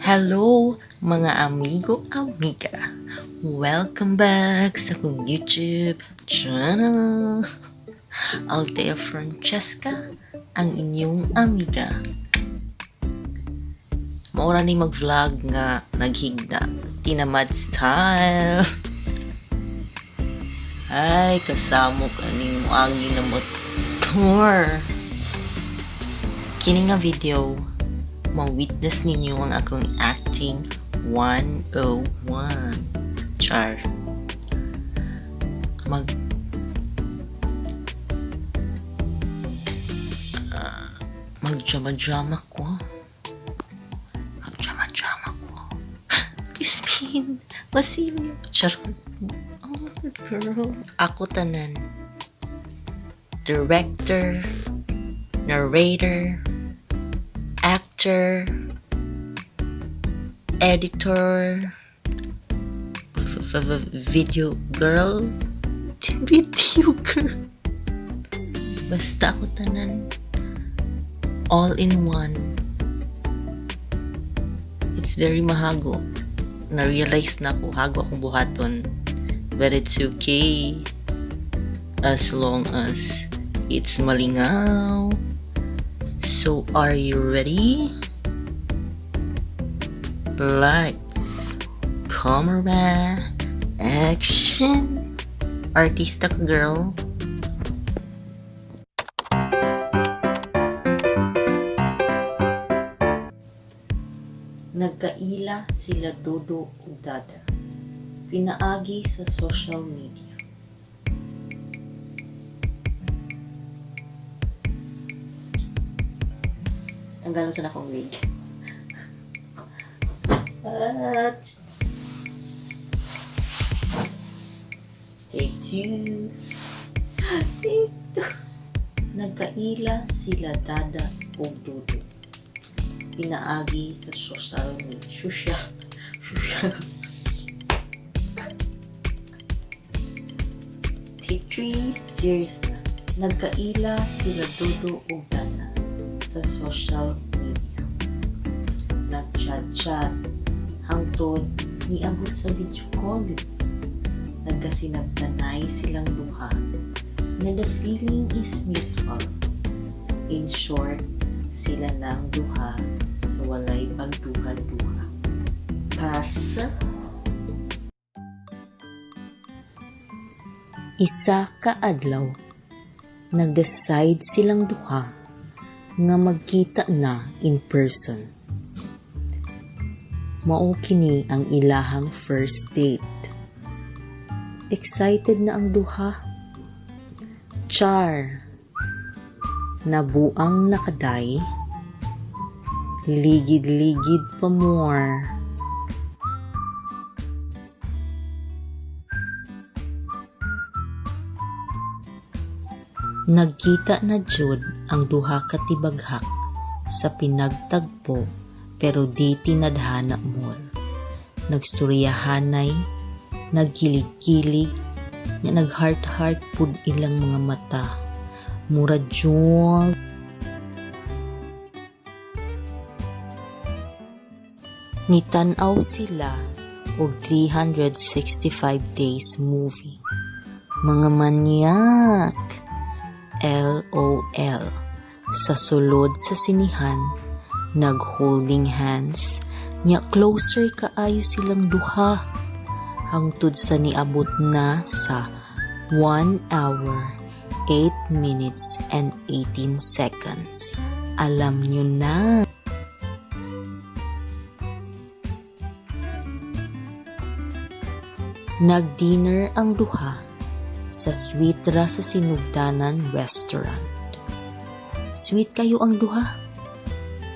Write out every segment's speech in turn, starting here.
Hello mga amigo, amiga. Welcome back sa akong YouTube channel. Althea Francesca, ang inyong amiga. Maura ni mag-vlog nga naghigda. Tinamad style. Ay, kasamo kaning muagi na motor. Kini nga video, ma-witness ninyo ang akong acting 101. Char. Magdrama-drama ko. Crispin, masilyo. Charot. Oh, girl. Ako tanan. Director, narrator, actor, editor, video girl, basta ako tanan, all in one. It's very mahago. Na-realize na ako, hago akong buhaton, but it's okay as long as it's malingaw. So, are you ready? Lights, camera, action. Artista ka, girl. Nagkaila sila Dodo ug Dada. Pinaagi sa social media. Tanggalon sa akong wig. At take two. Nagkaila sila Dada ug Dodo. Pinaagi sa social media. Take three. Serious na. Nagkaila sila Dodo ug Dada sa social media. Nag-chat-chat hangtod niabot sa video call. Nagkasinabtanay silang duha na the feeling is mutual. In short, sila nang duha so walay pagduha-duha. Pasa. Isa ka adlaw, nag-decide silang duha nga magkita na in person. Mao kini ang ilahang first date. Excited na ang duha. Char. Nabuang nakaday. Ligid-ligid pa more. Nagkita na jud ang duha ka tibaghak sa pinagtagpo pero di tinadhana mall. Nagstoryahanay, nagkilig-kilig, nga nag-heart-heart pud ilang mga mata. Mura jud. Nitanaw sila og 365 days movie. Mga manyak. LOL. Sa sulod sa sinihan, nag-holding hands, nya closer kaayo silang duha. Hangtod sa niabot na sa 1 hour, 8 minutes and 18 seconds. Alam nyo na. Nag-dinner ang duha sa Sweetra sa Sinugdanan Restaurant. Sweet kayo ang duha.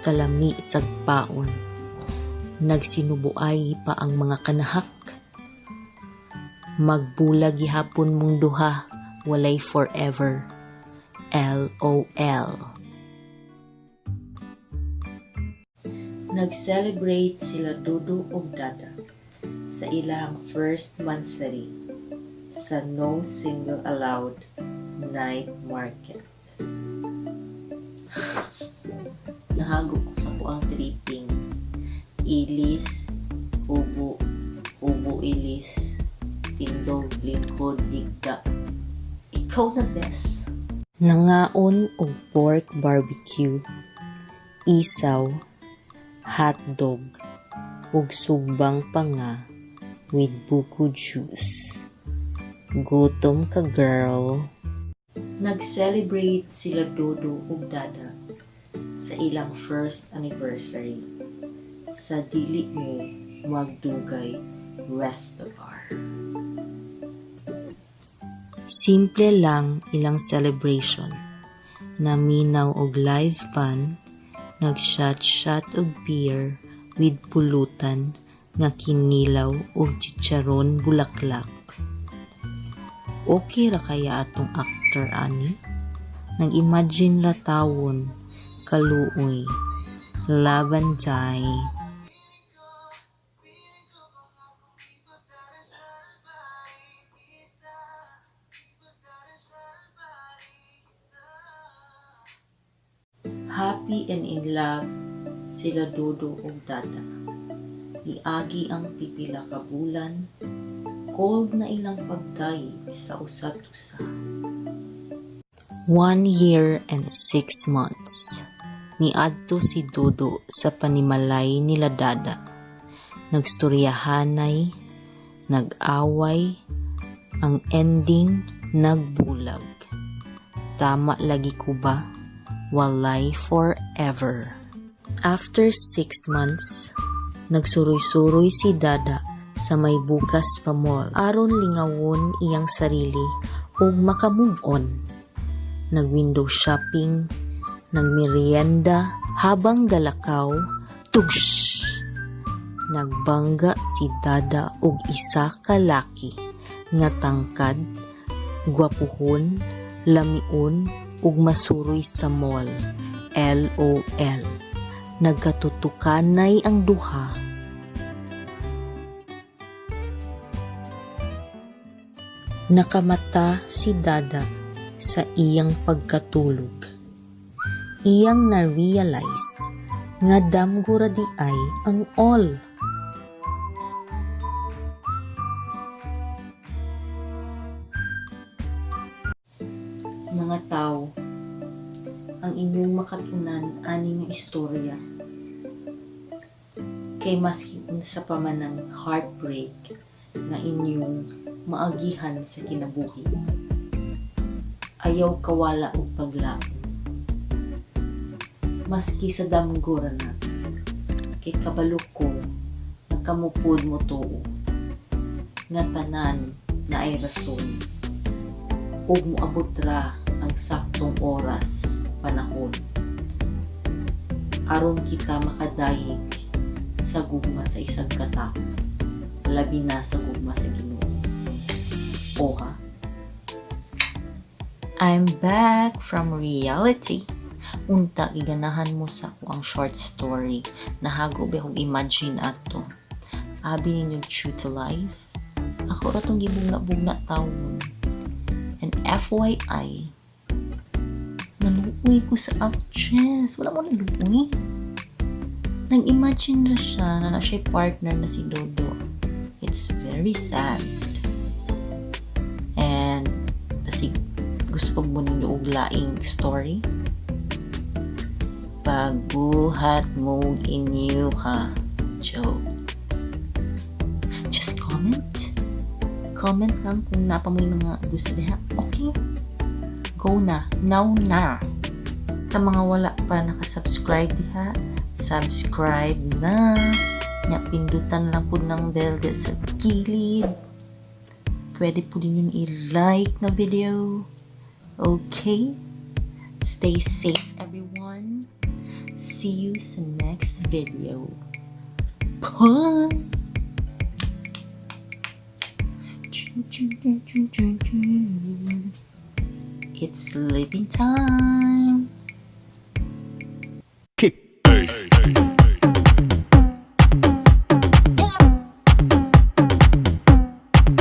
Kalami sagpaon. Nagsinubuay pa ang mga kanahak. Magbulag gihapon mong duha, walay forever. LOL. Nag-celebrate sila Dodo ug Dada sa ilang first mansari sa No Single Allowed Night Market. Nahago ko sa buang tripping Ilis, ubo, ilis, tindog, lingkod, digda. Ikaw na best. Nangaon og pork barbecue, isaw, hotdog, ug sugbang pa nga with buko juice. Gutom ka, girl. Nag-celebrate sila Dodo ug Dada sa ilang first anniversary sa dili mo magdugay restaurant. Simple lang ilang celebration. Naminaw og live band, nag-shot og beer with pulutan nga kinilaw og chicharon bulaklak. Okay ra kaya atong actor ani? Nag-imagine ra tawon, kaluoy, laban day. Happy and in love sila Dodo ug Dada. Iagi ang pipila ka bulan, cold na ilang pagdayi sa usat-usa. 1 year and 6 months. Niadto si Dodo sa panimalay nila Dada. Nagstoryahanay, nag-away, ang ending nagbulag. Tama lagi ko ba? Walay forever. After 6 months, nagsuroy-suroy si Dada sa may bukas pa mall aron lingawon iyang sarili ug maka-move on. Nag-window shopping, nagmerienda habang galakaw, tugsh! Nagbangga si Dada og isa ka laki nga tangkad, gwapuhon, lamion ug masuroy sa mall. LOL. Nagkatutukanay ang duha. Nakamata si Dada sa iyang pagkatulog. Iyang na-realize nga damgura di ay ang all. Mga tao, ang inyong makatunan ani nga istorya kay maski unsa pa man ang heartbreak nga inyong maagihan sa kinabuhi, ayaw kawala og paglaom. Maski sa damgura na kay kabalok ko nagkamupod mo tuo nga tanan na ay rason ug moabot ra ang saktong oras, panahon aron kita makadayeg sa gugma sa isang katao, labi na sa gugma sa Ginoo. Oha. I'm back from reality. Unta iganahan mo sa ako ang short story na hago behong imagine ato. Abi ninyo true to life. Ako ra tong gibugna-bugna taon. And FYI, naluoy ko sa actress. Wala mo naluoy. Nag-imagine na siya na siya'y partner na si Dodo. It's very sad. And, kasi gusto pa mo ninyo og laing story? Pagbuhat mo inyo ha. Joke. Just comment. Comment lang kung napa mo yung mga gusto diha. Okay? Go na. Now na. Sa mga wala pa nakasubscribe diha, subscribe na. Nya pindutan lang po ng bell sa gilid. Pwede po din yun i-like na video. Okay? Stay safe, everyone. See you sa next video. Bye! It's sleeping time. Kick. Hey.